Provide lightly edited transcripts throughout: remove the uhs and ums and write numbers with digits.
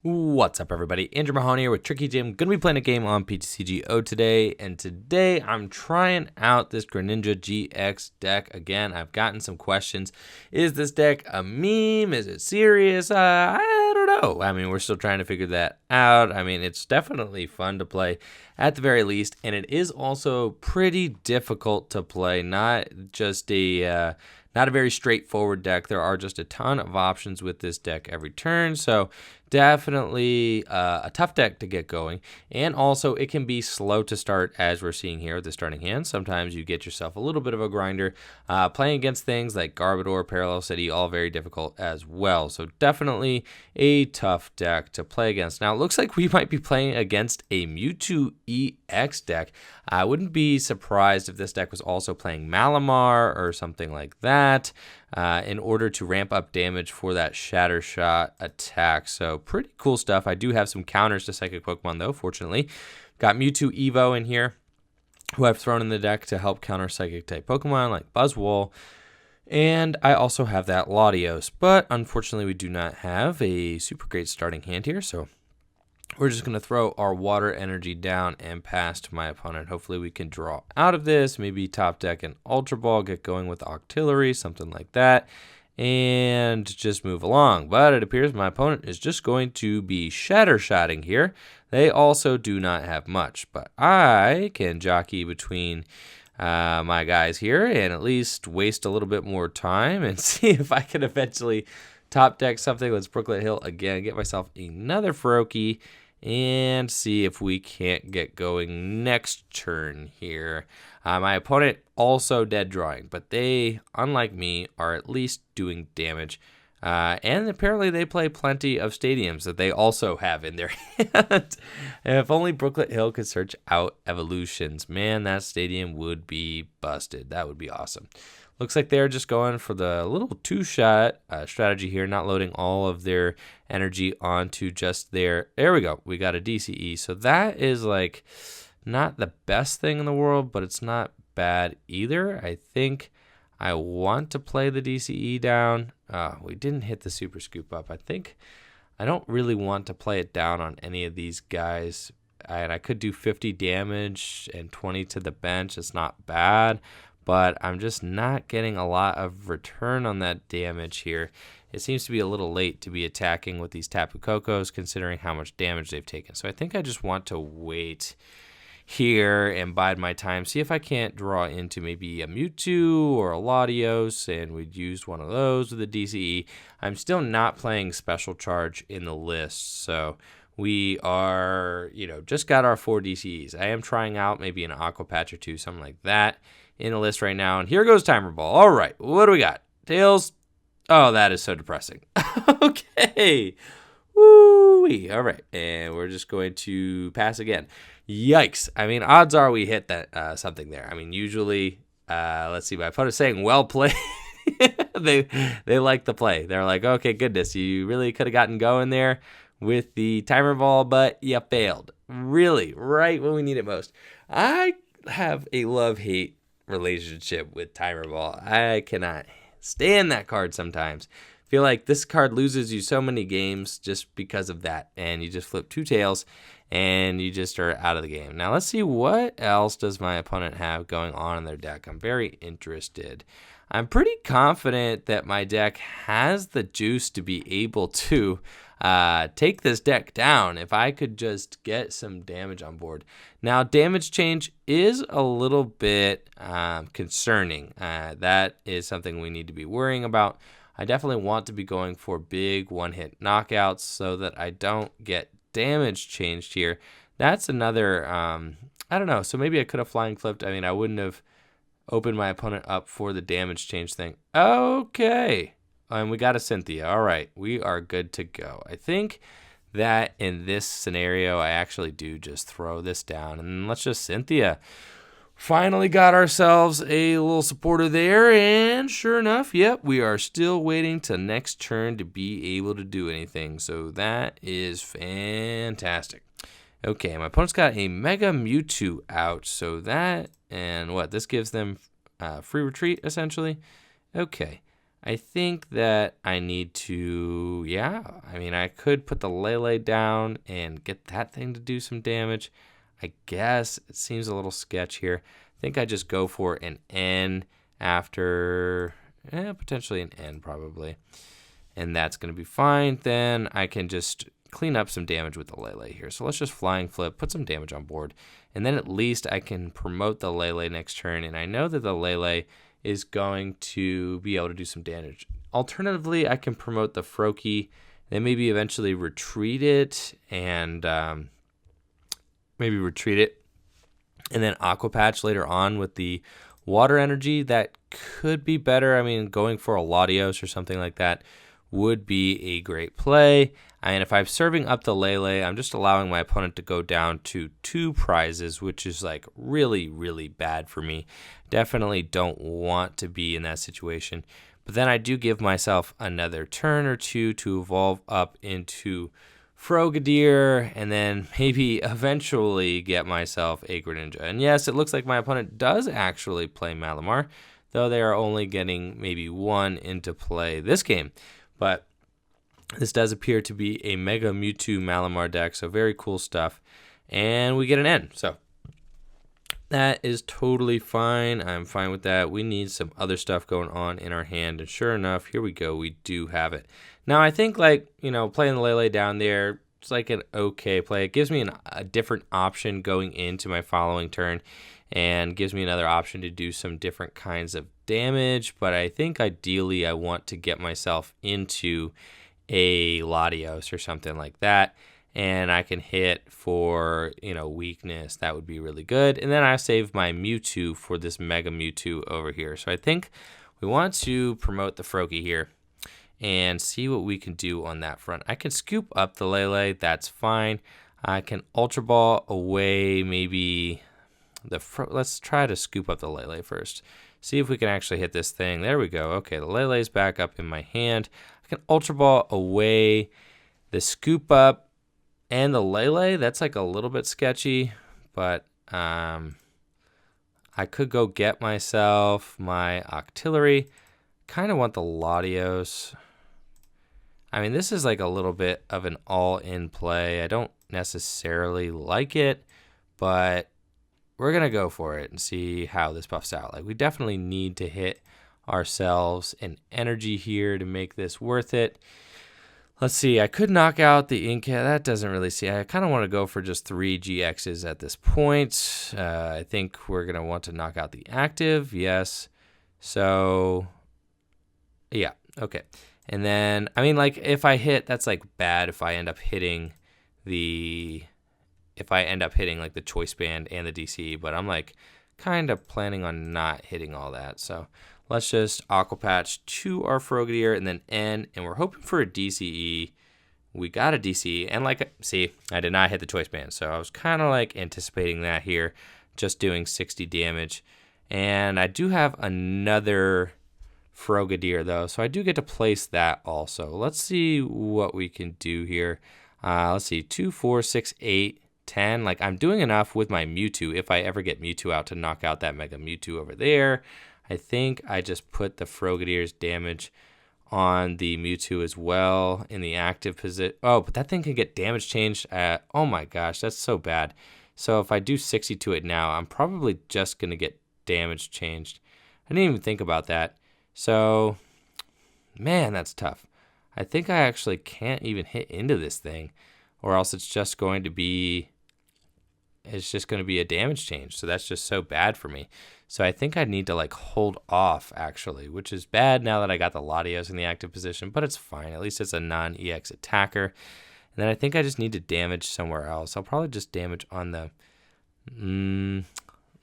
What's up, everybody? Andrew Mahone here with Tricky Jim. Gonna be playing a game on PTCGO today, and today I'm trying out this Greninja-GX deck again. I've gotten some questions. Is this deck a meme? Is it serious? I don't know. I mean, we're still trying to figure that out. I mean, it's definitely fun to play at the very least, and it is also pretty difficult to play. Not a very straightforward deck. There are just a ton of options with this deck every turn, so definitely a tough deck to get going. And also, it can be slow to start, as we're seeing here with the starting hand. Sometimes you get yourself a little bit of a grinder. Playing against things like Garbodor, Parallel City, all very difficult as well. So definitely a tough deck to play against. Now, it looks like we might be playing against a Mewtwo EX deck. I wouldn't be surprised if this deck was also playing Malamar or something like that in order to ramp up damage for that Shatter Shot attack. So pretty cool stuff. I do have some counters to Psychic Pokemon, though, fortunately. Got Mewtwo EVO in here, who I've thrown in the deck to help counter Psychic-type Pokemon like Buzzwole. And I also have that Latios, but unfortunately we do not have a super great starting hand here, so we're just going to throw our water energy down and pass to my opponent. Hopefully we can draw out of this, maybe top deck an Ultra Ball, get going with Octillery, something like that, and just move along. But it appears my opponent is just going to be Shatter Shotting here. They also do not have much, but I can jockey between my guys here and at least waste a little bit more time and see if I can eventually top deck something. Let's Brooklet Hill again, get myself another Froakie, and see if we can't get going next turn here. My opponent also dead drawing, but they, unlike me, are at least doing damage. And apparently they play plenty of stadiums that they also have in their hand. If only Brooklet Hill could search out evolutions. Man, that stadium would be busted. That would be awesome. Looks like they're just going for the little two-shot strategy here, not loading all of their energy onto just their... There we go. We got a DCE. So that is like not the best thing in the world, but it's not bad either. I think I want to play the DCE down. We didn't hit the Super Scoop up. I don't really want to play it down on any of these guys. And I could do 50 damage and 20 to the bench. It's not bad, but I'm just not getting a lot of return on that damage here. It seems to be a little late to be attacking with these Tapu Kokos, considering how much damage they've taken. So I think I just want to wait here and bide my time, see if I can't draw into maybe a Mewtwo or a Latios, and we'd use one of those with a DCE. I'm still not playing Special Charge in the list, so we are, just got our 4 DCEs. I am trying out maybe an Aqua Patch or 2, something like that in the list right now, and here goes Timer Ball. All right, what do we got? Tails? Oh, that is so depressing. Okay. Woo-wee. All right, and we're just going to pass again. Yikes. I mean, odds are we hit that something there. I mean, usually, let's see, my opponent's saying, well played. They like the play. They're like, okay, goodness, you really could have gotten going there with the Timer Ball, but you failed. Really, right when we need it most. I have a love-hate relationship with Timer Ball. I cannot stand that card sometimes. Feel like this card loses you so many games just because of that, and you just flip 2 tails and you just are out of the game. Now let's see, what else does my opponent have going on in their deck. I'm very interested. I'm pretty confident that my deck has the juice to be able to take this deck down if I could just get some damage on board. Now, damage change is a little bit concerning. That is something we need to be worrying about. I definitely want to be going for big one-hit knockouts so that I don't get damage changed here. That's another, I don't know, so maybe I could have flying flipped. I mean, I wouldn't have opened my opponent up for the damage change thing. Okay, and we got a Cynthia. All right, we are good to go. I think that in this scenario, I actually do just throw this down, and let's just Cynthia. Finally got ourselves a little supporter there, and sure enough, yep, we are still waiting till next turn to be able to do anything, so that is fantastic. Okay, my opponent's got a Mega Mewtwo out, so that, and what, this gives them free retreat, essentially? Okay, I think that I need to, yeah, I mean, I could put the Lele down and get that thing to do some damage. I guess it seems a little sketch here. I think I just go for an N after, potentially an N probably. And that's going to be fine. Then I can just clean up some damage with the Lele here. So let's just Flying Flip, put some damage on board. And then at least I can promote the Lele next turn. And I know that the Lele is going to be able to do some damage. Alternatively, I can promote the Froakie, then maybe eventually retreat it and and then Aqua Patch later on with the water energy. That could be better. I mean, going for a Latios or something like that would be a great play. And if I'm serving up the Lele, I'm just allowing my opponent to go down to 2 prizes, which is like really, really bad for me. Definitely don't want to be in that situation. But then I do give myself another turn or 2 to evolve up into Frogadier, and then maybe eventually get myself a Greninja. And yes, it looks like my opponent does actually play Malamar, though they are only getting maybe 1 into play this game. But this does appear to be a Mega Mewtwo Malamar deck, so very cool stuff. And we get an N, so that is totally fine. I'm fine with that. We need some other stuff going on in our hand, and sure enough, here we go. We do have it. Now, I think, like, you know, playing the Lele down there, it's like an okay play. It gives me a different option going into my following turn and gives me another option to do some different kinds of damage, but I think ideally I want to get myself into a Latios or something like that, and I can hit for, you know, weakness. That would be really good. And then I save my Mewtwo for this Mega Mewtwo over here. So I think we want to promote the Froakie here and see what we can do on that front. I can scoop up the Lele, that's fine. I can Ultra Ball away maybe let's try to scoop up the Lele first. See if we can actually hit this thing. There we go. Okay, the Lele's back up in my hand. I can Ultra Ball away the scoop up and the Lele. That's like a little bit sketchy, but I could go get myself my Octillery. Kind of want the Latios. I mean, this is like a little bit of an all-in play. I don't necessarily like it, but we're going to go for it and see how this buffs out. Like, we definitely need to hit ourselves an energy here to make this worth it. Let's see. I could knock out the Inca. That doesn't really see. I kind of want to go for just 3 GXs at this point. I think we're going to want to knock out the active. Yes. So, yeah. Okay. And then, I mean, like, if I hit, that's like bad if I end up hitting like the choice band and the DCE, but I'm like kind of planning on not hitting all that. So let's just Aqua Patch to our Frogadier and then N, and we're hoping for a DCE. We got a DCE, and like, see, I did not hit the choice band, so I was kind of like anticipating that here, just doing 60 damage. And I do have another Frogadier though, so I do get to place that also. Let's see what we can do here. Let's see, 2, 4, 6, 8, 10. Like, I'm doing enough with my Mewtwo if I ever get Mewtwo out to knock out that Mega Mewtwo over there. I think I just put the Frogadier's damage on the Mewtwo as well in the active position. Oh, but that thing can get damage changed. Oh my gosh, that's so bad. So if I do 60 to it now, I'm probably just going to get damage changed. I didn't even think about that. So, man, that's tough. I think I actually can't even hit into this thing, or else it's just going to be a damage change. So that's just so bad for me. So I think I need to like hold off actually, which is bad now that I got the Latios in the active position, but it's fine. At least it's a non-EX attacker. And then I think I just need to damage somewhere else. I'll probably just damage on the,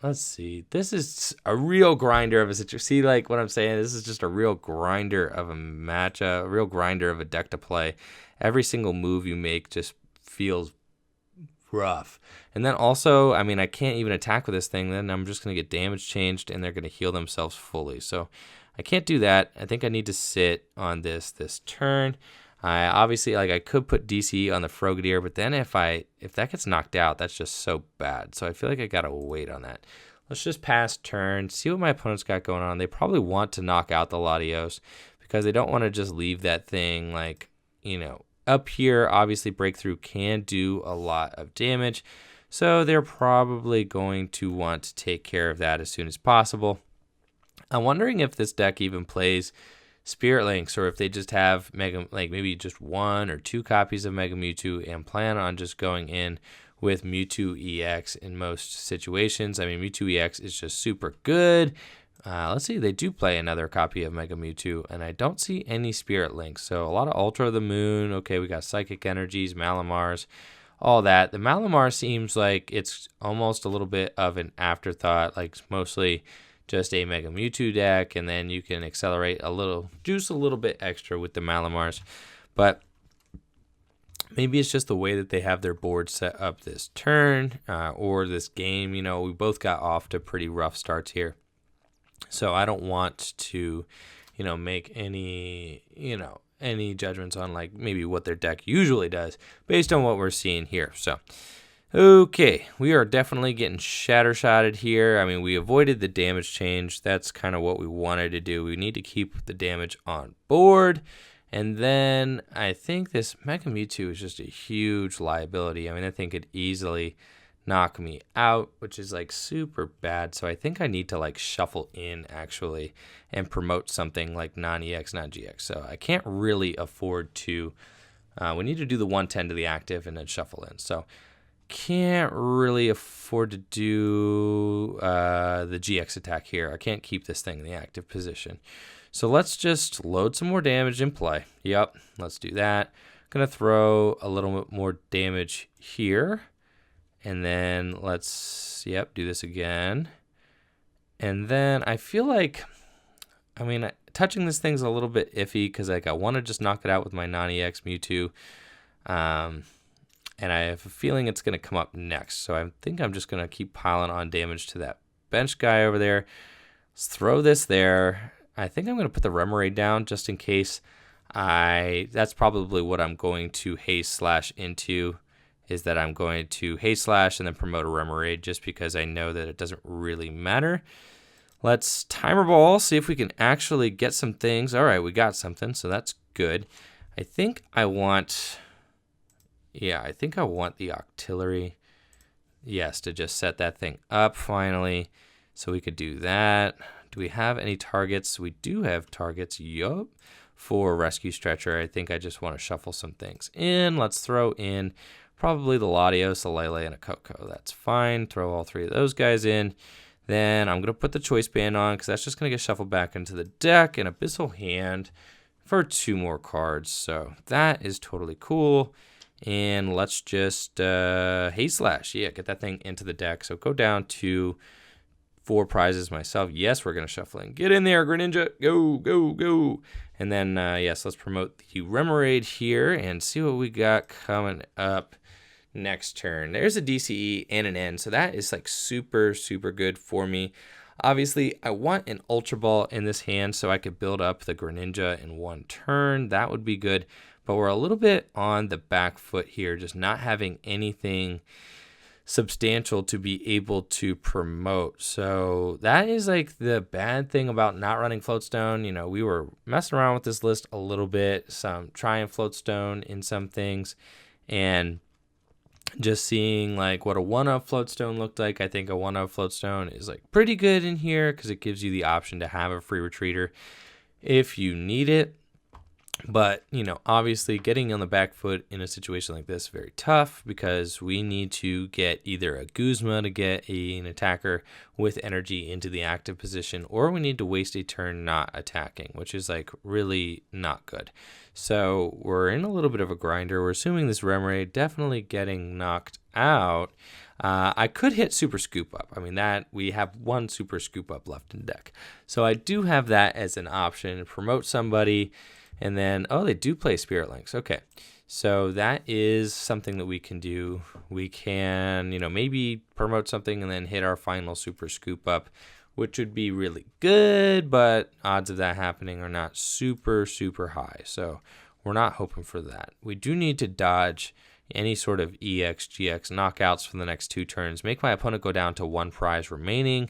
let's see. This is a real grinder of a situation. See, like what I'm saying? This is just a real grinder of a matchup, a real grinder of a deck to play. Every single move you make just feels rough. And then also, I mean, I can't even attack with this thing. Then I'm just going to get damage changed, and they're going to heal themselves fully. So I can't do that. I think I need to sit on this turn. I obviously, like, I could put DC on the Frogadier, but then if that gets knocked out, that's just so bad. So I feel like I got to wait on that. Let's just pass turn, see what my opponent's got going on. They probably want to knock out the Latios because they don't want to just leave that thing like, up here. Obviously, Breakthrough can do a lot of damage, so they're probably going to want to take care of that as soon as possible. I'm wondering if this deck even plays Spirit Links, or if they just have maybe just 1 or 2 copies of Mega Mewtwo and plan on just going in with Mewtwo EX in most situations. I mean, Mewtwo EX is just super good. Let's see, they do play another copy of Mega Mewtwo, and I don't see any Spirit Links. So a lot of Ultra of the Moon. Okay, we got Psychic Energies, Malamars, all that. The Malamar seems like it's almost a little bit of an afterthought, like mostly just a Mega Mewtwo deck, and then you can accelerate juice a little bit extra with the Malamars. But maybe it's just the way that they have their board set up this turn or this game. We both got off to pretty rough starts here. So I don't want to, make any judgments on like maybe what their deck usually does based on what we're seeing here. So, okay, we are definitely getting shattered here. I mean, we avoided the damage change. That's kind of what we wanted to do. We need to keep the damage on board. And then I think this Mega Mewtwo is just a huge liability. I mean, I think it easily knock me out, which is like super bad. So I think I need to like shuffle in actually and promote something like non-EX, non-GX. So I can't really afford to, we need to do the 110 to the active and then shuffle in. So can't really afford to do the GX attack here. I can't keep this thing in the active position. So let's just load some more damage in play. Yep, let's do that. Gonna throw a little bit more damage here. And then let's, do this again. And then I feel like, touching this thing's a little bit iffy because like I want to just knock it out with my non-EX Mewtwo. And I have a feeling it's going to come up next. So I think I'm just going to keep piling on damage to that bench guy over there. Let's throw this there. I think I'm going to put the Remoraid down just in case that's probably what I'm going to haste slash into. Is that I'm going to haste slash and then promote a Remoraid just because I know that it doesn't really matter. Let's timer ball, see if we can actually get some things. All right, we got something, so that's good. I think I want the Octillery, yes, to just set that thing up finally. So we could do that. Do we have any targets? We do have targets, yup, for Rescue Stretcher. I think I just want to shuffle some things in. Let's throw in probably the Latios, a Lele, and a Koko. That's fine. Throw all 3 of those guys in. Then I'm going to put the Choice Band on because that's just going to get shuffled back into the deck. And Abyssal Hand for 2 more cards. So that is totally cool. And let's just haste slash. Yeah, get that thing into the deck. So go down to 4 prizes myself. Yes, we're going to shuffle in. Get in there, Greninja. Go, go, go. And then, yes, let's promote the Remoraid here and see what we got coming up next turn. There's a DCE and an N, so that is like super, super good for me. Obviously, I want an Ultra Ball in this hand so I could build up the Greninja in 1 turn. That would be good, but we're a little bit on the back foot here, just not having anything substantial to be able to promote. So that is like the bad thing about not running Floatstone. We were messing around with this list a little bit, trying Floatstone in some things, and just seeing like what a 1-of Floatstone looked like. I think a 1-of Floatstone is like pretty good in here because it gives you the option to have a free retreater if you need it. But, obviously getting on the back foot in a situation like this is very tough because we need to get either a Guzma to get an attacker with energy into the active position, or we need to waste a turn not attacking, which is like really not good. So we're in a little bit of a grinder. We're assuming this Remoraid definitely getting knocked out. I could hit Super Scoop Up. That we have 1 Super Scoop Up left in the deck. So I do have that as an option. Promote somebody. And then, they do play Spirit Links. Okay, so that is something that we can do. We can, maybe promote something and then hit our final Super Scoop Up, which would be really good, but odds of that happening are not super, super high. So we're not hoping for that. We do need to dodge any sort of EX, GX knockouts for the next 2 turns. Make my opponent go down to 1 prize remaining.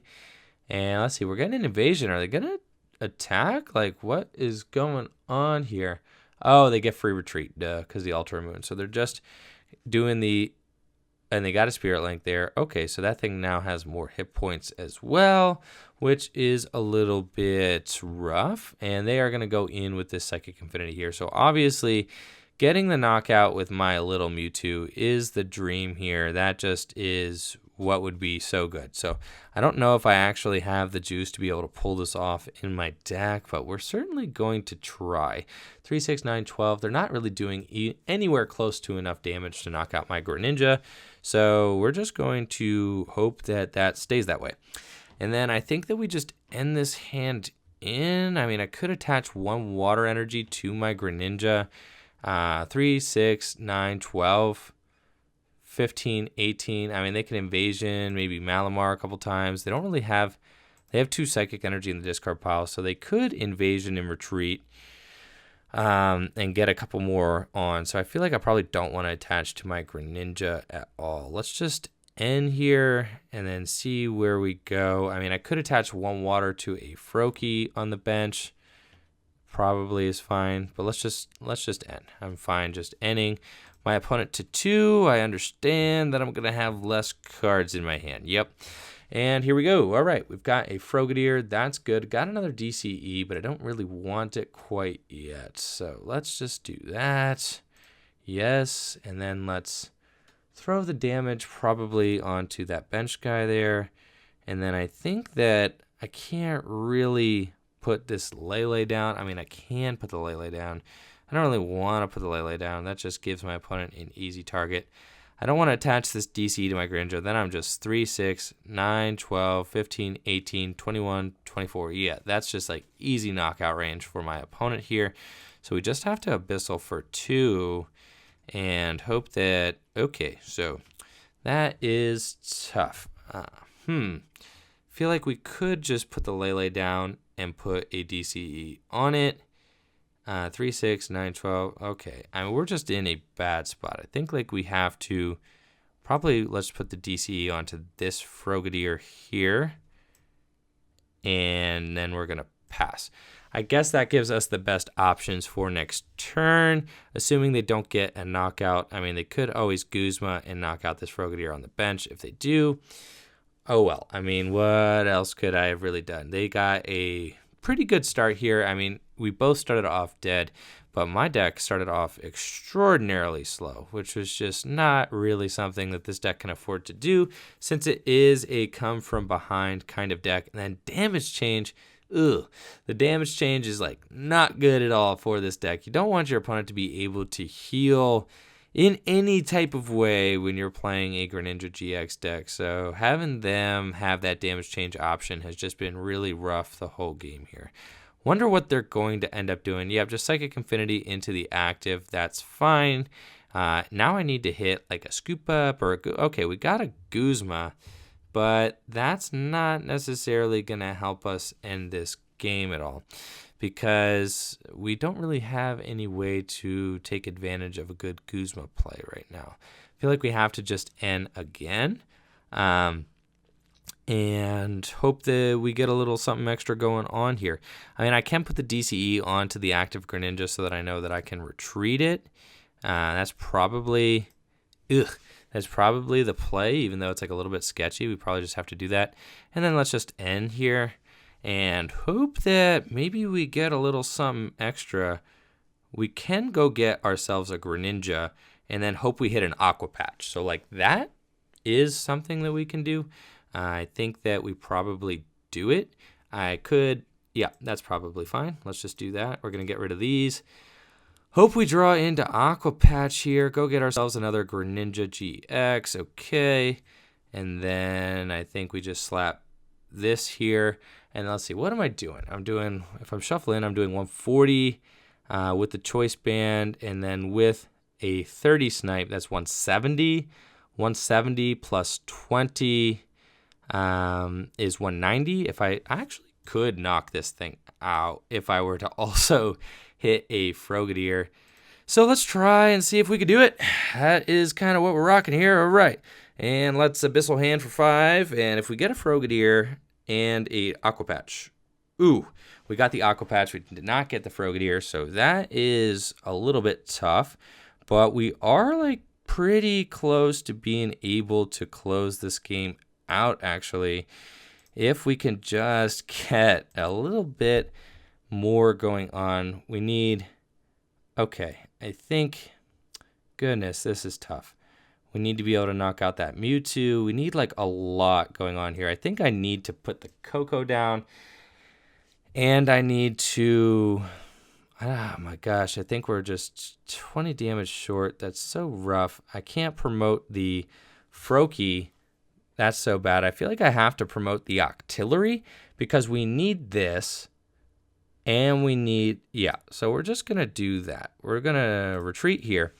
And let's see, we're getting an invasion. Are they going to attack? Like, what is going on here? Oh, they get free retreat, because the Ultra Moon. So they're just doing the, and they got a Spirit Link there. Okay, so that thing now has more hit points as well, which is a little bit rough. And they are going to go in with this Psychic Infinity here. So obviously, getting the knockout with my little Mewtwo is the dream here. That just is what would be so good. So I don't know if I actually have the juice to be able to pull this off in my deck, but we're certainly going to try. 3, 6, 9, 12. They're not really doing anywhere close to enough damage to knock out my Greninja. So we're just going to hope that that stays that way. And then I think that we just end this hand in. I mean, I could attach 1 water energy to my Greninja. 3, 6, 9, 12, 15, 18. I mean, they can Invasion, maybe Malamar a couple times. They don't really have, they have 2 Psychic Energy in the discard pile, so they could Invasion and Retreat and get a couple more on. So I feel like I probably don't want to attach to my Greninja at all. Let's just end here and then see where we go. I mean, I could attach 1 water to a Froakie on the bench. Probably is fine, but let's just end. I'm fine just ending my opponent to 2. I understand that I'm gonna have less cards in my hand. Yep. And here we go. All right, we've got a Frogadier. That's good. Got another DCE, but I don't really want it quite yet. So let's just do that. Yes, and then let's throw the damage probably onto that bench guy there. And then I think that I can't really put this Lele down. I mean, I can put the Lele down. I don't really want to put the Lele down. That just gives my opponent an easy target. I don't want to attach this DC to my Greninja. Then I'm just 3, 6, 9, 12, 15, 18, 21, 24. Yeah, that's just like easy knockout range for my opponent here. So we just have to Abyssal for 2 and hope that, okay, so that is tough. Feel like we could just put the Lele down and put a DCE on it. 3, 6, 9, 12. Okay. I mean, we're just in a bad spot. I think like we have to probably, let's put the DCE onto this Frogadier here. And then we're going to pass. I guess that gives us the best options for next turn, assuming they don't get a knockout. I mean, they could always Guzma and knock out this Frogadier on the bench. If they do, oh well. I mean, what else could I have really done? They got a pretty good start here. I mean, we both started off dead, but my deck started off extraordinarily slow, which was just not really something that this deck can afford to do, since it is a come from behind kind of deck. And then damage change, ugh. The damage change is like not good at all for this deck. You don't want your opponent to be able to heal in any type of way when you're playing a Greninja-GX deck. So having them have that damage change option has just been really rough the whole game here. Wonder what they're going to end up doing. Yeah, just Psychic Infinity into the active. That's fine. Now I need to hit like a Scoop Up or okay, we got a Guzma, but that's not necessarily going to help us end this game at all, because we don't really have any way to take advantage of a good Guzma play right now. I feel like we have to just end again and hope that we get a little something extra going on here. I mean, I can put the DCE onto the active Greninja so that I know that I can retreat it. That's probably the play, even though it's like a little bit sketchy. We probably just have to do that. And then let's just end here and hope that maybe we get a little something extra. We can go get ourselves a Greninja and then hope we hit an Aqua Patch. So like that is something that we can do. I think that we probably do it. I could, yeah, that's probably fine. Let's just do that. We're going to get rid of these. Hope we draw into Aqua Patch here. Go get ourselves another Greninja-GX. Okay. And then I think we just slap this here. And let's see, what am I doing? I'm doing, if I'm shuffling, I'm doing 140 with the choice band. And then with a 30 snipe, that's 170. 170 plus 20 is 190. If I actually could knock this thing out if I were to also hit a Frogadier. So let's try and see if we could do it. That is kind of what we're rocking here. All right. And let's Abyssal Hand for 5. And if we get a Frogadier and a Aqua Patch, Ooh, we got the Aqua Patch. We did not get the Frogadier, so that is a little bit tough. But we are like pretty close to being able to close this game out, actually. If we can just get a little bit more going on. We need... Okay, I think... Goodness, this is tough. We need to be able to knock out that Mewtwo. We need like a lot going on here. I think I need to put the Koko down. And I need to... Oh my gosh, I think we're just 20 damage short. That's so rough. I can't promote the Froakie. That's so bad. I feel like I have to promote the Octillery because we need this. And we need... Yeah, so we're just going to do that. We're going to retreat here.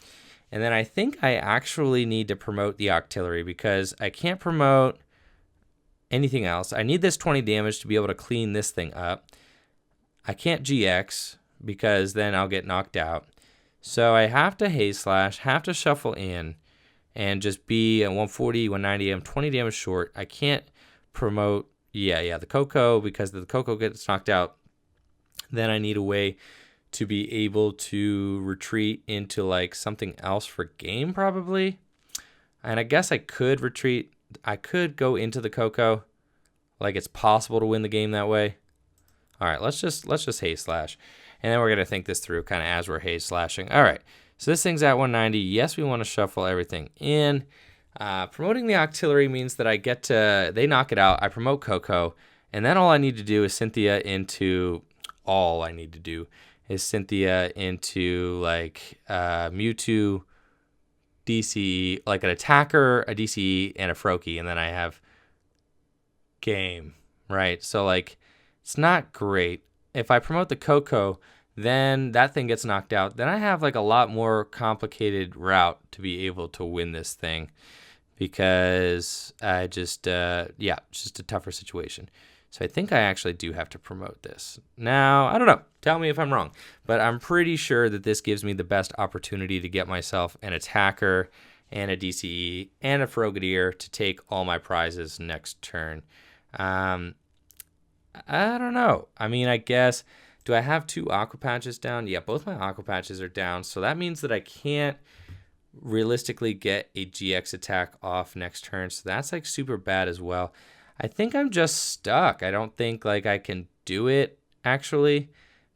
And then I think I actually need to promote the Octillery because I can't promote anything else. I need this 20 damage to be able to clean this thing up. I can't GX because then I'll get knocked out. So I have to Haze Slash, have to shuffle in, and just be at 140, 190. I'm 20 damage short. I can't promote, the Koko because the Koko gets knocked out. Then I need a way to be able to retreat into like something else for game probably. And I guess I could retreat. I could go into the Koko. Like it's possible to win the game that way. All right, let's just Haze Slash. And then we're going to think this through kind of as we're Haze Slashing. All right, so this thing's at 190. Yes, we want to shuffle everything in. Promoting the Octillery means that I get to, they knock it out. I promote Koko. And then all I need to do is Cynthia into, like Mewtwo, DCE, like an attacker, a DCE, and a Froakie. And then I have game, right? So like, it's not great. If I promote the Koko, then that thing gets knocked out. Then I have like a lot more complicated route to be able to win this thing because I just, it's just a tougher situation. So I think I actually do have to promote this. Now, I don't know. Tell me if I'm wrong. But I'm pretty sure that this gives me the best opportunity to get myself an attacker and a DCE and a Frogadier to take all my prizes next turn. I don't know. I mean, I guess, do I have 2 Aqua Patches down? Yeah, both my Aqua Patches are down. So that means that I can't realistically get a GX attack off next turn. So that's like super bad as well. I think I'm just stuck. I don't think like I can do it actually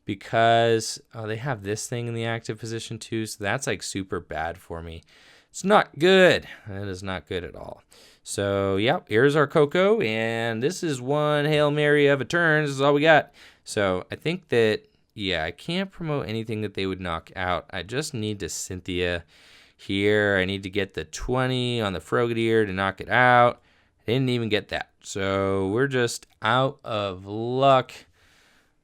because they have this thing in the active position too. So that's like super bad for me. It's not good. It is not good at all. So, here's our Koko, and this is one Hail Mary of a turn. This is all we got. So, I think that, I can't promote anything that they would knock out. I just need to Cynthia here. I need to get the 20 on the Frogadier to knock it out. I didn't even get that. So, we're just out of luck.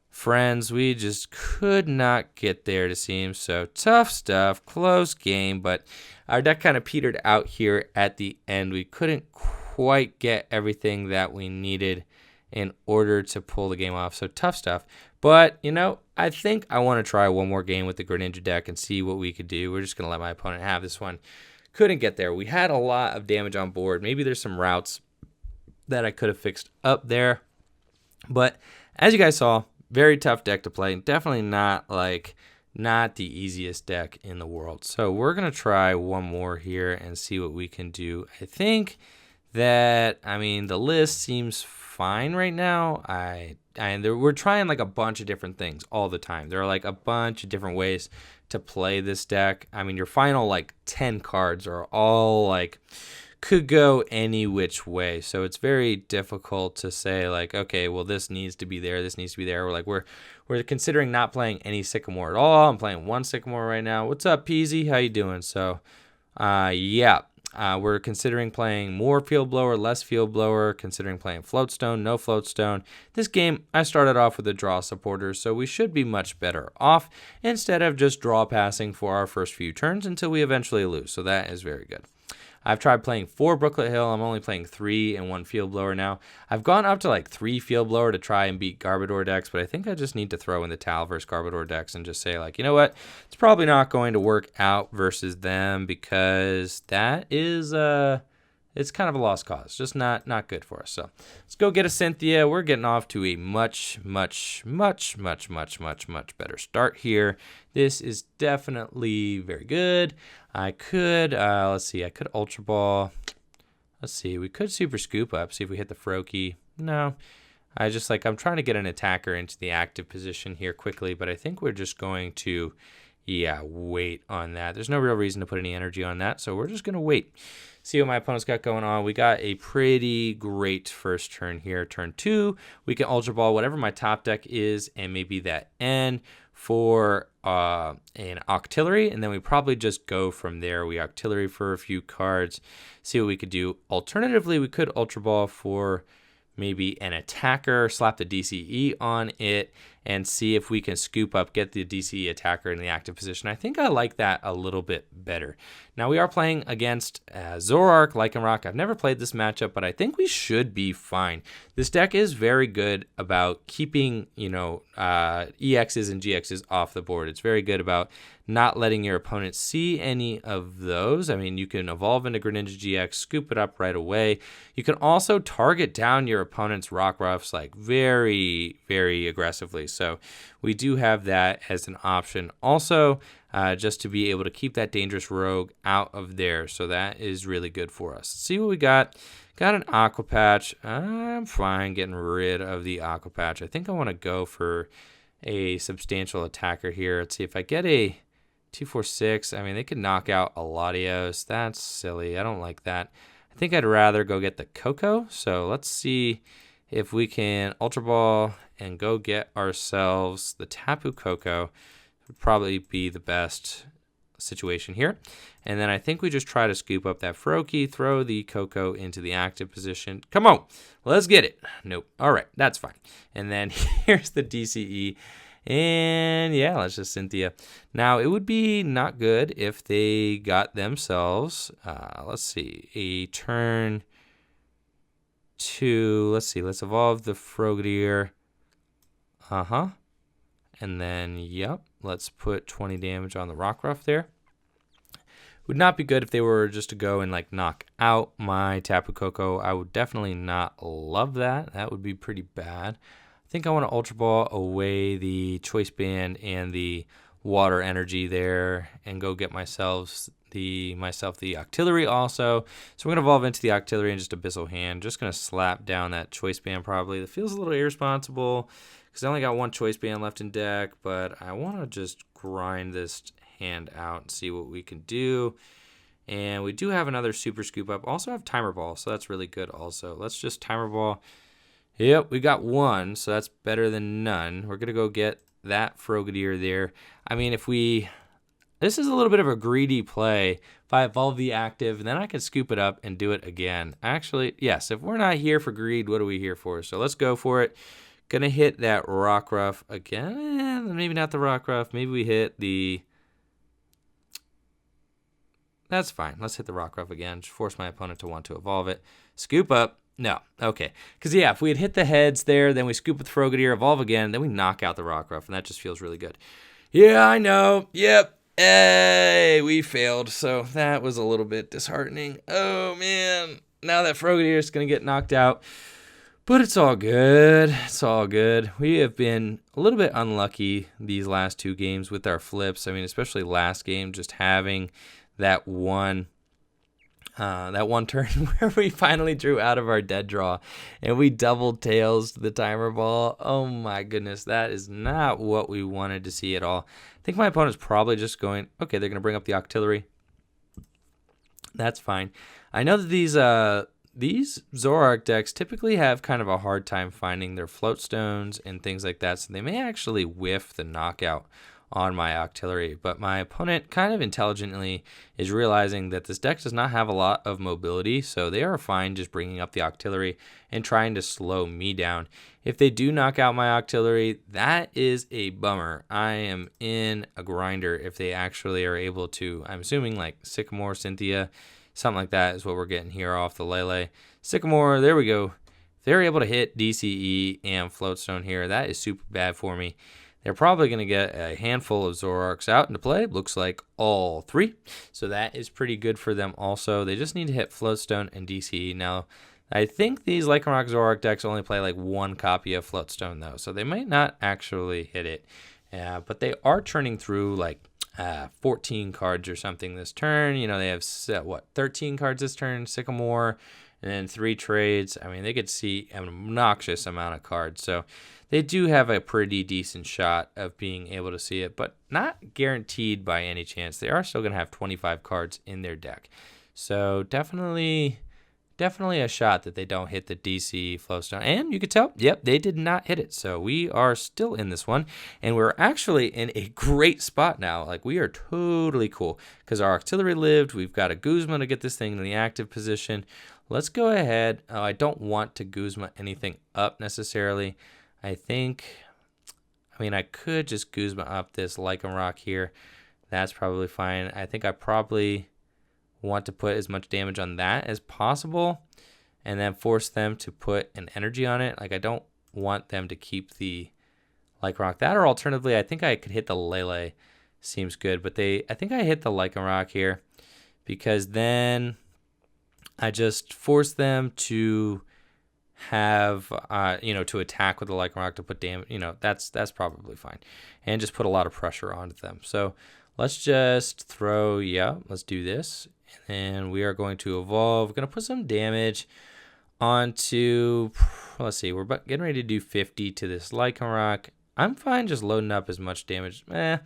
Friends, we just could not get there to seem. So, tough stuff. Close game, but... Our deck kind of petered out here at the end. We couldn't quite get everything that we needed in order to pull the game off. So tough stuff. But, I think I want to try one more game with the Greninja deck and see what we could do. We're just going to let my opponent have this one. Couldn't get there. We had a lot of damage on board. Maybe there's some routes that I could have fixed up there. But as you guys saw, very tough deck to play. Definitely not the easiest deck in the world. So we're going to try one more here and see what we can do. I think that, the list seems fine right now. We're trying like a bunch of different things all the time. There are like a bunch of different ways to play this deck. Your final like 10 cards are all like, could go any which way. So it's very difficult to say like, okay, well, this needs to be there. This needs to be there. We're considering not playing any Sycamore at all. I'm playing one Sycamore right now. What's up, Peasy? How you doing? So, we're considering playing more Field Blower, less Field Blower, considering playing Floatstone, no Floatstone. This game, I started off with a draw supporter, so we should be much better off instead of just draw passing for our first few turns until we eventually lose. So that is very good. I've tried playing 4 Brooklet Hill. I'm only playing 3 and 1 Field Blower now. I've gone up to like 3 Field Blower to try and beat Garbodor decks, but I think I just need to throw in the Tal versus Garbodor decks and just say like, you know what? It's probably not going to work out versus them because that is it's kind of a lost cause. Just not good for us. So let's go get a Cynthia. We're getting off to a much better start here. This is definitely very good. I could, let's see, I could Ultra Ball. Let's see, we could Super Scoop Up, see if we hit the Froakie. No, I'm trying to get an attacker into the active position here quickly, but I think we're just going to, wait on that. There's no real reason to put any energy on that, so we're just going to wait. See what my opponent's got going on. We got a pretty great first turn here. Turn 2, we can Ultra Ball whatever my top deck is, and maybe that N for an Octillery, and then we probably just go from there. We Octillery for a few cards, see what we could do. Alternatively, we could Ultra Ball for maybe an attacker, slap the DCE on it, and see if we can scoop up, get the DCE attacker in the active position. I think I like that a little bit better. Now, we are playing against Zoroark, Lycanroc. I've never played this matchup, but I think we should be fine. This deck is very good about keeping, EXs and GXs off the board. It's very good about not letting your opponent see any of those. I mean, you can evolve into Greninja-GX, scoop it up right away. You can also target down your opponent's Rockruffs like very, very aggressively. So we do have that as an option. Also, just to be able to keep that dangerous rogue out of there. So that is really good for us. Let's see what we got. Got an Aqua Patch. I'm fine getting rid of the Aqua Patch. I think I want to go for a substantial attacker here. Let's see if I get a 2-4-6. I mean, they could knock out a Latios. That's silly. I don't like that. I think I'd rather go get the Koko. So let's see if we can Ultra Ball and go get ourselves the Tapu Koko. Would probably be the best situation here. And then I think we just try to scoop up that Froakie, throw the Koko into the active position. Come on, let's get it. Nope. All right, that's fine. And then here's the DCE. And yeah, let's just Cynthia. Now, it would be not good if they got themselves, let's see, a turn 2. Let's see, let's evolve the Frogadier. And then, yep, let's put 20 damage on the Rockruff there. Would not be good if they were just to go and like knock out my Tapu Koko. I would definitely not love that. That would be pretty bad. I think I want to Ultra Ball away the Choice Band and the Water Energy there and go get myself the Octillery also. So we're going to evolve into the Octillery and just Abyssal Hand. Just going to slap down that Choice Band probably. That feels a little irresponsible because I only got one Choice Band left in deck, but I want to just grind this hand out and see what we can do. And we do have another Super Scoop Up. Also have Timer Ball, so that's really good also. Let's just Timer Ball. Yep, we got one, so that's better than none. We're going to go get that Frogadier there. I mean, this is a little bit of a greedy play. If I evolve the active, then I can scoop it up and do it again. Actually, yes, if we're not here for greed, what are we here for? So let's go for it. Gonna hit that Rockruff again. Maybe not the Rockruff. Maybe we hit the... That's fine. Let's hit the Rockruff again. Just force my opponent to want to evolve it. Scoop up. No. Okay. Because, yeah, if we had hit the heads there, then we scoop with Frogadier, evolve again, then we knock out the Rockruff, and that just feels really good. Yeah, I know. Yep. Hey, we failed. So that was a little bit disheartening. Oh, man. Now that Frogadier is going to get knocked out. But it's all good. It's all good. We have been a little bit unlucky these last two games with our flips. I mean, especially last game, just having that one turn where we finally drew out of our dead draw and we doubled tails the Timer Ball. Oh my goodness, that is not what we wanted to see at all. I think my opponent's probably just going, okay, they're going to bring up the Octillery. That's fine. I know that these Zoroark decks typically have kind of a hard time finding their float stones and things like that, so they may actually whiff the knockout on my Octillery, but my opponent kind of intelligently is realizing that this deck does not have a lot of mobility, so they are fine just bringing up the Octillery and trying to slow me down. If they do knock out my Octillery, that is a bummer. I am in a grinder if they actually are able to, I'm assuming like Sycamore, Cynthia, something like that is what we're getting here off the Lele. Sycamore, there we go. If they're able to hit DCE and Floatstone here, that is super bad for me. They're probably going to get a handful of Zoroarks out into play. Looks like all 3. So that is pretty good for them also. They just need to hit Floatstone and DCE. Now, I think these Lycanroc Zoroark decks only play like 1 copy of Floatstone though. So they might not actually hit it. But they are churning through like 14 cards or something this turn. You know, they have, 13 cards this turn, Sycamore, and then 3 trades. I mean, they could see an obnoxious amount of cards. So they do have a pretty decent shot of being able to see it, but not guaranteed by any chance. They are still going to have 25 cards in their deck. So definitely a shot that they don't hit the DC Flowstone. And you could tell, yep, they did not hit it. So we are still in this one. And we're actually in a great spot now. Like, we are totally cool because our Octillery lived. We've got a Guzma to get this thing in the active position. Let's go ahead. I don't want to Guzma anything up necessarily. I could just Guzma up this Lycanroc here. That's probably fine. I think I probably want to put as much damage on that as possible and then force them to put an energy on it. Like, I don't want them to keep the Lycanroc. That, or alternatively, I think I could hit the Lele. Seems good, but I think I hit the Lycanroc here because then I just force them to have, to attack with the Lycanroc to put damage. That's probably fine. And just put a lot of pressure onto them. So let's just throw, let's do this. And we are going to evolve. We're going to put some damage onto, let's see, we're getting ready to do 50 to this Lycanroc. I'm fine just loading up as much damage. No,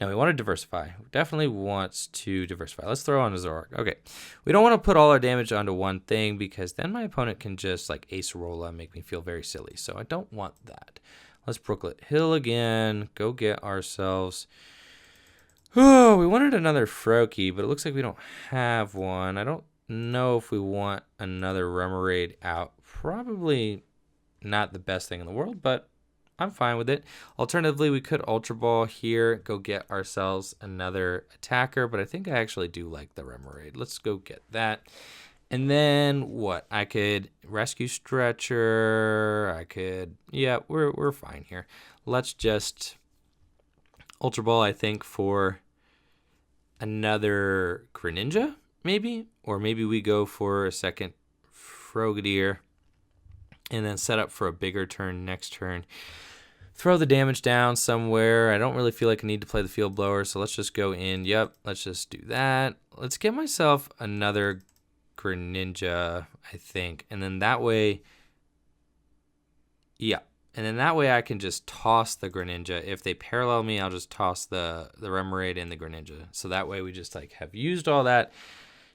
we want to diversify. We definitely want to diversify. Let's throw on a Zoroark. Okay. We don't want to put all our damage onto one thing because then my opponent can just like Acerola and make me feel very silly. So I don't want that. Let's Brooklet Hill again. Go get ourselves. Oh, we wanted another Froakie, but it looks like we don't have one. I don't know if we want another Remoraid out. Probably not the best thing in the world, but I'm fine with it. Alternatively, we could Ultra Ball here, go get ourselves another attacker, but I think I actually do like the Remoraid. Let's go get that. And then what? I could Rescue Stretcher. I could, we're fine here. Let's just Ultra Ball, I think, for another Greninja, maybe? Or maybe we go for a second Frogadier and then set up for a bigger turn next turn. Throw the damage down somewhere. I don't really feel like I need to play the Field Blower, so let's just go in. Yep, let's just do that. Let's get myself another Greninja, I think. And then that way, and then that way I can just toss the Greninja. If they parallel me, I'll just toss the Remoraid and the Greninja. So that way we just like have used all that.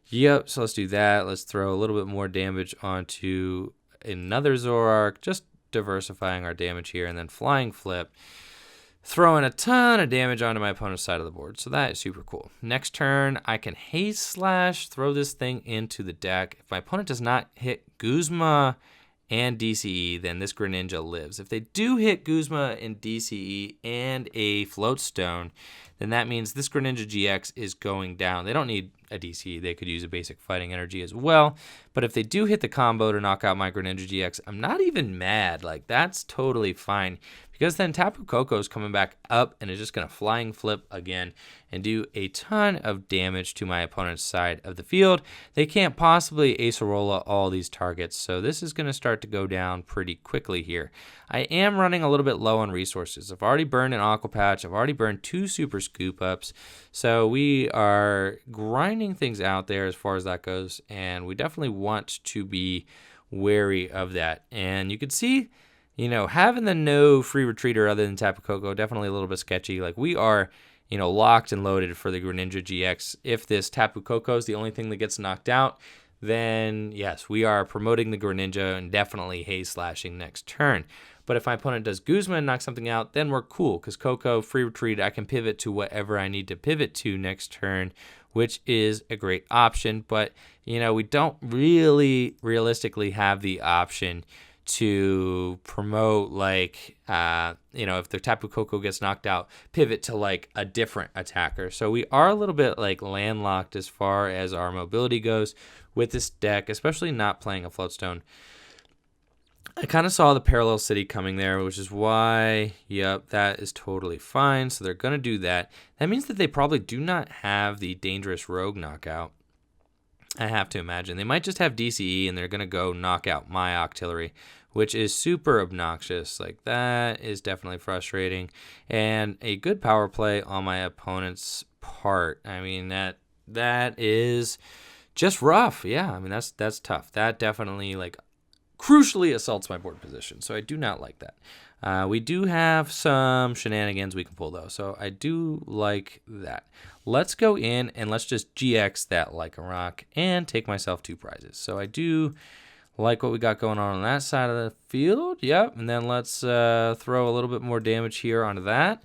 Yep, so let's do that. Let's throw a little bit more damage onto another Zoroark. Just diversifying our damage here, and then Flying Flip, throwing a ton of damage onto my opponent's side of the board. So that is super cool. Next turn, I can Haste Slash, throw this thing into the deck. If my opponent does not hit Guzma and DCE, then this Greninja lives. If they do hit Guzma and DCE and a Floatstone, then that means this Greninja GX is going down. They don't need a DCE. They could use a basic fighting energy as well. But if they do hit the combo to knock out my Greninja GX, I'm not even mad. Like, that's totally fine. Because then Tapu Koko is coming back up and is just going to Flying Flip again and do a ton of damage to my opponent's side of the field. They can't possibly Acerola all these targets, so this is going to start to go down pretty quickly here. I am running a little bit low on resources. I've already burned an Aqua Patch. I've already burned 2 Super Scoop Ups, so we are grinding things out there as far as that goes, and we definitely want to be wary of that. And you can see, having the no free retreater other than Tapu Koko, definitely a little bit sketchy. Like, we are, locked and loaded for the Greninja GX. If this Tapu Koko is the only thing that gets knocked out, then yes, we are promoting the Greninja and definitely Haze Slashing next turn. But if my opponent does Guzma and knocks something out, then we're cool, because Koko, free retreat, I can pivot to whatever I need to pivot to next turn, which is a great option. But, we don't really realistically have the option to promote, like, if the Tapu Koko gets knocked out, pivot to like a different attacker. So we are a little bit like landlocked as far as our mobility goes with this deck, especially not playing a Floatstone. I kind of saw the parallel city coming there, which is why, yep, that is totally fine. So they're going to do that. That means that they probably do not have the dangerous rogue knockout. I have to imagine. They might just have DCE, and they're going to go knock out my Octillery, which is super obnoxious. Like, that is definitely frustrating. And a good power play on my opponent's part. I mean, that is just rough. Yeah, I mean, that's tough. That definitely, like, crucially assaults my board position. So I do not like that. We do have some shenanigans we can pull, though. So I do like that. Let's go in and let's just GX that Lycanroc and take myself 2 prizes. So I do like what we got going on that side of the field. Yep. And then let's throw a little bit more damage here onto that.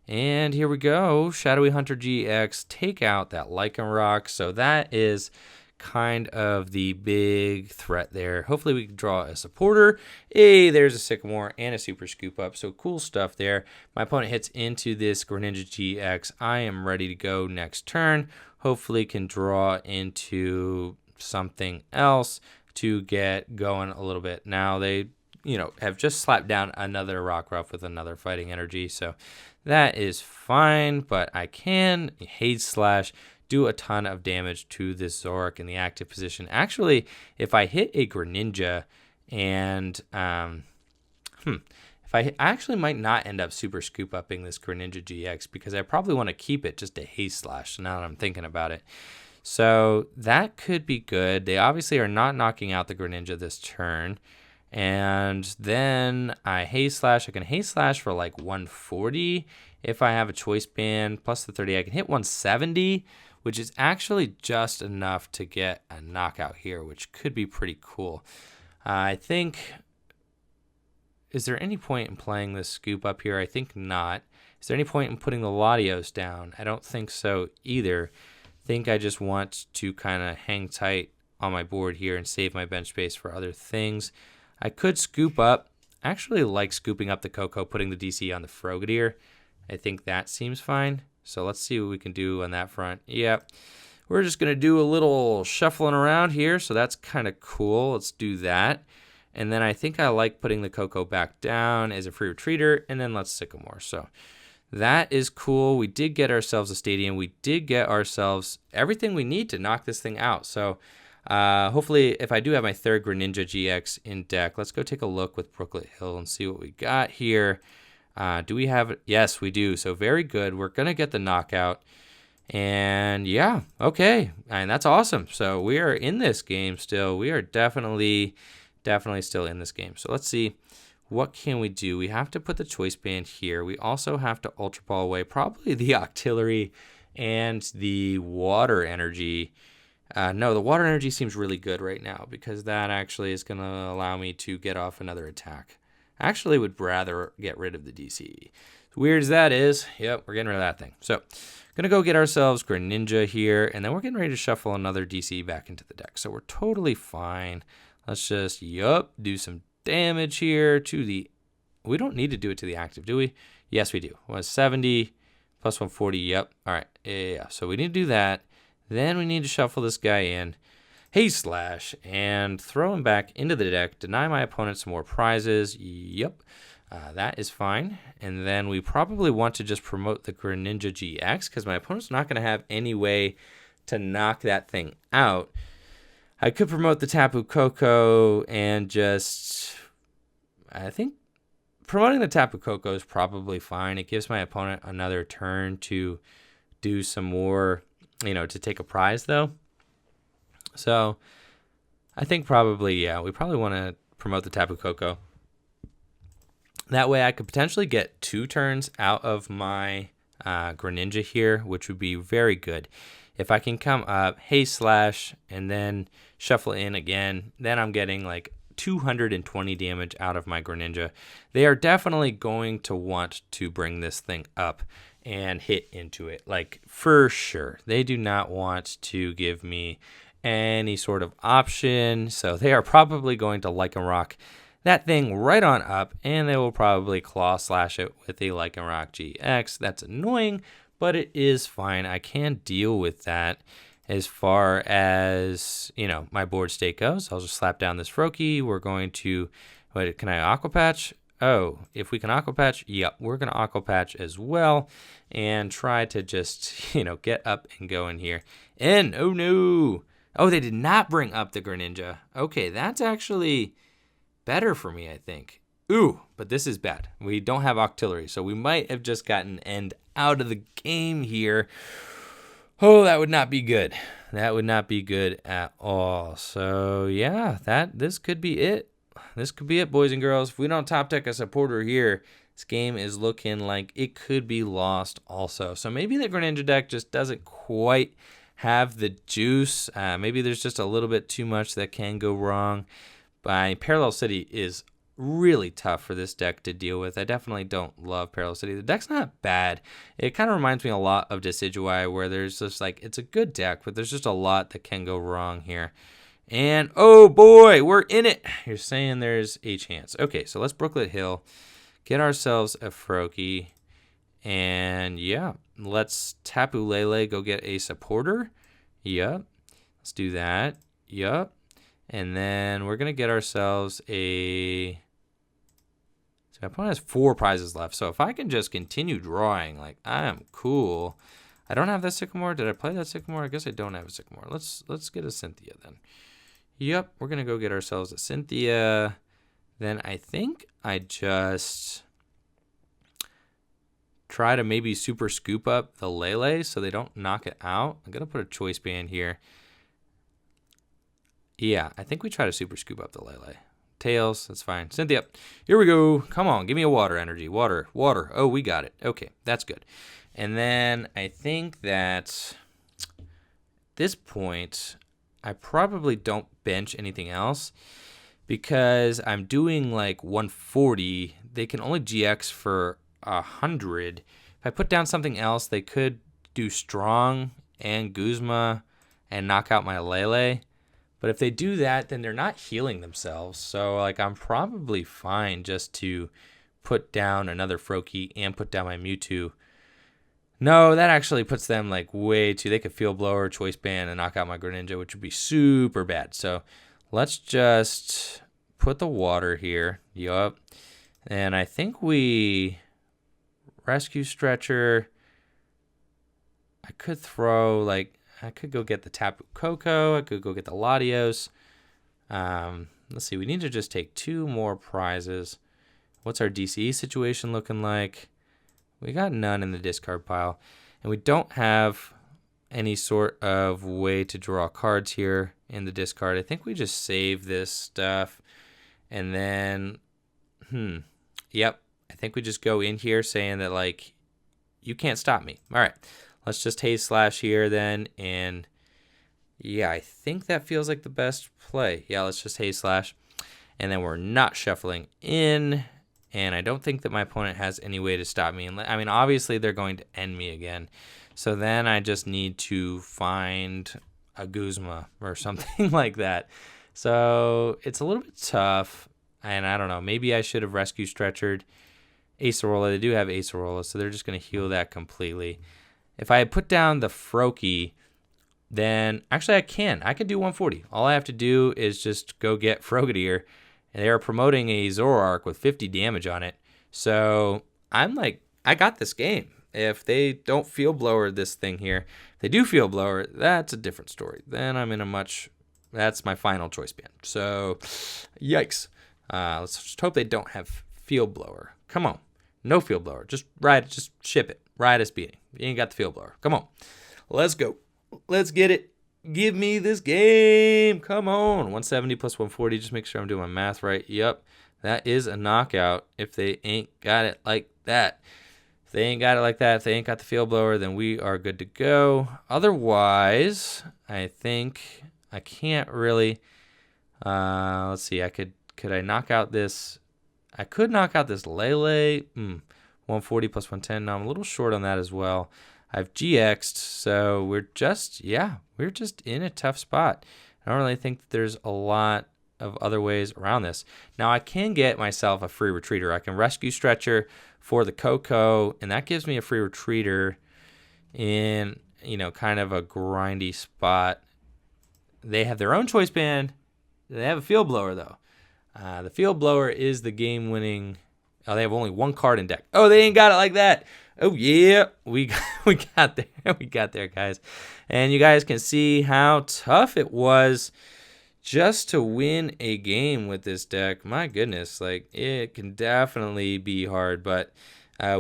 And here we go. Shadowy Hunter GX, take out that Lycanroc. So that is kind of the big threat there. Hopefully we can draw a supporter. Hey, there's a Sycamore and a Super Scoop Up. So cool stuff there. My opponent hits into this Greninja-GX. I am ready to go next turn. Hopefully can draw into something else to get going a little bit. Now they, have just slapped down another Rockruff with another fighting energy. So that is fine, but I can Haze Slash, do a ton of damage to this Zoroark in the active position. Actually, if I hit a Greninja and if I actually might not end up super scoop upping this Greninja-GX because I probably want to keep it just a Haze Slash now that I'm thinking about it. So that could be good. They obviously are not knocking out the Greninja this turn. And then I Haze Slash. I can Haze Slash for like 140 if I have a choice band plus the 30. I can hit 170, which is actually just enough to get a knockout here, which could be pretty cool. I think, is there any point in playing this scoop up here? I think not. Is there any point in putting the Latios down? I don't think so either. I think I just want to kind of hang tight on my board here and save my bench space for other things. I could scoop up. I actually like scooping up the Koko, putting the DC on the Frogadier. I think that seems fine. So let's see what we can do on that front. Yep. We're just going to do a little shuffling around here. So that's kind of cool. Let's do that. And then I think I like putting the Koko back down as a free retreater. And then let's Sycamore. So that is cool. We did get ourselves a stadium. We did get ourselves everything we need to knock this thing out. So hopefully, if I do have my third Greninja-GX in deck, let's go take a look with Brooklet Hill and see what we got here. Do we have it? Yes, we do. So very good. We're going to get the knockout. And yeah, okay. And that's awesome. So we are in this game still. We are definitely still in this game. So let's see. What can we do? We have to put the choice band here. We also have to Ultra Ball away probably the Octillery and the Water Energy. No, the Water Energy seems really good right now because that actually is going to allow me to get off another attack. I actually would rather get rid of the DCE. As weird as that is, yep, we're getting rid of that thing. So, going to go get ourselves Greninja here, and then we're getting ready to shuffle another DCE back into the deck. So we're totally fine. Let's just, do some damage here to the... We don't need to do it to the active, do we? Yes, we do. 170 plus 140, yep. All right, yeah. So we need to do that. Then we need to shuffle this guy in. Haze Slash and throw him back into the deck. Deny my opponent some more prizes. Yep, that is fine. And then we probably want to just promote the Greninja-GX because my opponent's not going to have any way to knock that thing out. I could promote the Tapu Koko and just... I think promoting the Tapu Koko is probably fine. It gives my opponent another turn to do some more, to take a prize though. So I think probably, yeah, we probably want to promote the Tapu Koko. That way I could potentially get 2 turns out of my Greninja here, which would be very good. If I can come up, Haze Slash, and then shuffle in again, then I'm getting like 220 damage out of my Greninja. They are definitely going to want to bring this thing up and hit into it, like for sure. They do not want to give me any sort of option, so they are probably going to Lycanroc that thing right on up, and they will probably Claw Slash it with a Lycanroc GX. That's annoying, but it is fine. I can deal with that as far as, my board state goes. I'll just slap down this Froakie. We're going to, Wait, can I Aqua Patch? Oh, if we can Aqua Patch, yep, we're going to Aqua Patch as well and try to just, get up and go in here. And, oh no. Oh, they did not bring up the Greninja. Okay, that's actually better for me, I think. Ooh, but this is bad. We don't have Octillery, so we might have just gotten End out of the game here. Oh, that would not be good. That would not be good at all. So, yeah, this could be it. This could be it, boys and girls. If we don't top deck a supporter here, this game is looking like it could be lost also. So maybe the Greninja deck just doesn't quite have the juice. Maybe there's just a little bit too much that can go wrong. But Parallel City is really tough for this deck to deal with. I definitely don't love Parallel City. The deck's not bad. It kind of reminds me a lot of Decidueye, where there's just it's a good deck, but there's just a lot that can go wrong here. And, oh boy, we're in it. You're saying there's a chance. Okay, so let's Brooklet Hill, get ourselves a Froakie, and yeah, let's Tapu Lele go get a supporter. Yep, let's do that. Yep, and then we're going to get ourselves a... So my opponent has 4 prizes left, so if I can just continue drawing, I am cool. I don't have that Sycamore. Did I play that Sycamore? I guess I don't have a Sycamore. Let's get a Cynthia then. Yep, we're going to go get ourselves a Cynthia. Then I think I just try to maybe super scoop up the Lele so they don't knock it out. I'm going to put a Choice Band here. Yeah, I think we try to super scoop up the Lele. Tails, that's fine. Cynthia, here we go. Come on, give me a water energy. Water. Oh, we got it. Okay, that's good. And then I think that at this point, I probably don't bench anything else because I'm doing 140. They can only GX for 100. If I put down something else, they could do Strong and Guzma and knock out my Lele. But if they do that, then they're not healing themselves. So I'm probably fine just to put down another Froakie and put down my Mewtwo. No, that actually puts them way too... They could Field Blower, Choice Band, and knock out my Greninja, which would be super bad. So let's just put the water here. Yup. And I think we Rescue Stretcher. I could throw I could go get the Tapu Koko. I could go get the Latios. Let's see. We need to just take 2 more prizes. What's our DCE situation looking like? We got none in the discard pile. And we don't have any sort of way to draw cards here in the discard. I think we just save this stuff. And then, yep. I think we just go in here saying that, you can't stop me. All right. Let's just Haze Slash here then. And, yeah, I think that feels like the best play. Yeah, let's just Haze Slash. And then we're not shuffling in. And I don't think that my opponent has any way to stop me. I mean, obviously, they're going to end me again. So then I just need to find a Guzma or something like that. So it's a little bit tough. And I don't know. Maybe I should have Rescue Stretchered Acerola. They do have Acerola, so they're just going to heal that completely. If I had put down the Froakie, then actually I can do 140. All I have to do is just go get Frogadier. And they are promoting a Zoroark with 50 damage on it. So I'm I got this game. If they don't Field Blower this thing here, if they do Field Blower, that's a different story. Then I'm in that's my final Choice Band. So, yikes. Let's just hope they don't have Field Blower. Come on. No Field Blower. Just ride it. Just ship it. Ride us beating. You ain't got the Field Blower. Come on. Let's go. Let's get it. Give me this game. Come on. 170 plus 140. Just make sure I'm doing my math right. Yep. That is a knockout if they ain't got it like that. If they ain't got it like that, if they ain't got the Field Blower, then we are good to go. Otherwise, I think I can't really... let's see. Could I knock out this... I could knock out this Lele. 140 plus 110. No, I'm a little short on that as well. I've GX'd, so we're just in a tough spot. I don't really think that there's a lot of other ways around this. Now, I can get myself a free retreater. I can Rescue Stretcher for the Koko, and that gives me a free retreater in, kind of a grindy spot. They have their own Choice Band. They have a Field Blower, though. The Field Blower is the game-winning. Oh, they have only one card in deck. Oh, they ain't got it like that. Oh yeah, we got there. We got there, guys. And you guys can see how tough it was just to win a game with this deck. My goodness, like it can definitely be hard, but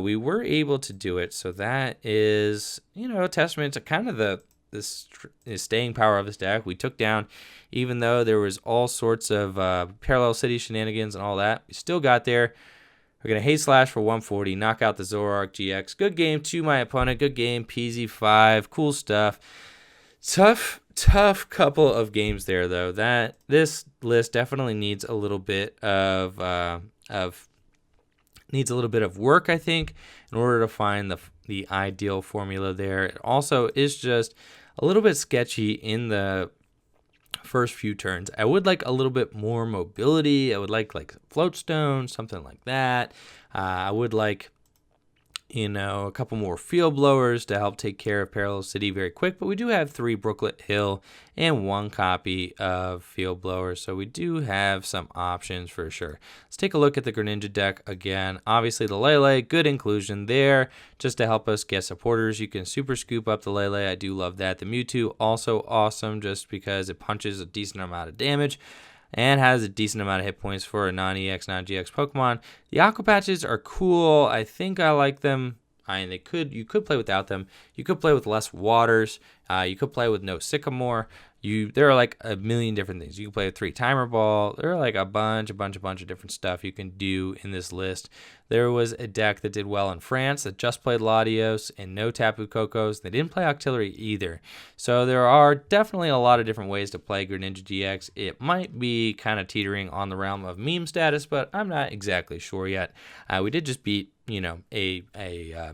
we were able to do it. So that is, a testament to kind of the staying power of this deck. We took down, even though there was all sorts of parallel city shenanigans and all that, we still got there. We're going to Haste Slash for 140, knock out the Zoroark GX. Good game to my opponent. Good game, PZ5. Cool stuff. Tough couple of games there, though. This list definitely needs a little bit of work, I think, in order to find the ideal formula there. It also is just a little bit sketchy in the first few turns. I would like a little bit more mobility. I would like Floatstone, something like that. I would like, a couple more Field Blowers to help take care of Parallel City very quick. But we do have 3 Brooklet Hill and 1 copy of Field Blowers. So we do have some options for sure. Let's take a look at the Greninja deck again. Obviously the Lele, good inclusion there just to help us get supporters. You can super scoop up the Lele. I do love that. The Mewtwo, also awesome just because it punches a decent amount of damage and has a decent amount of hit points for a non-EX, non-GX Pokemon. The Aqua Patches are cool. I think I like them. You could play without them. You could play with less waters. You could play with no Sycamore. There are like a million different things. You can play with 3 Timer Ball. There are like a bunch of different stuff you can do in this list. There was a deck that did well in France that just played Latios and no Tapu Kokos. They didn't play Octillery either. So there are definitely a lot of different ways to play Greninja GX. It might be kind of teetering on the realm of meme status, but I'm not exactly sure yet. We did just beat a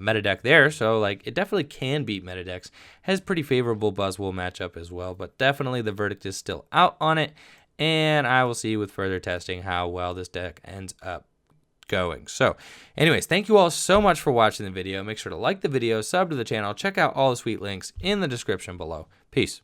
meta deck there, so it definitely can beat meta decks. Has pretty favorable Buzzwole matchup as well, but definitely the verdict is still out on it, and I will see with further testing how well this deck ends up going. So anyways, thank you all so much for watching the video. Make sure to like the video, sub to the channel, check out all the sweet links in the description below. Peace.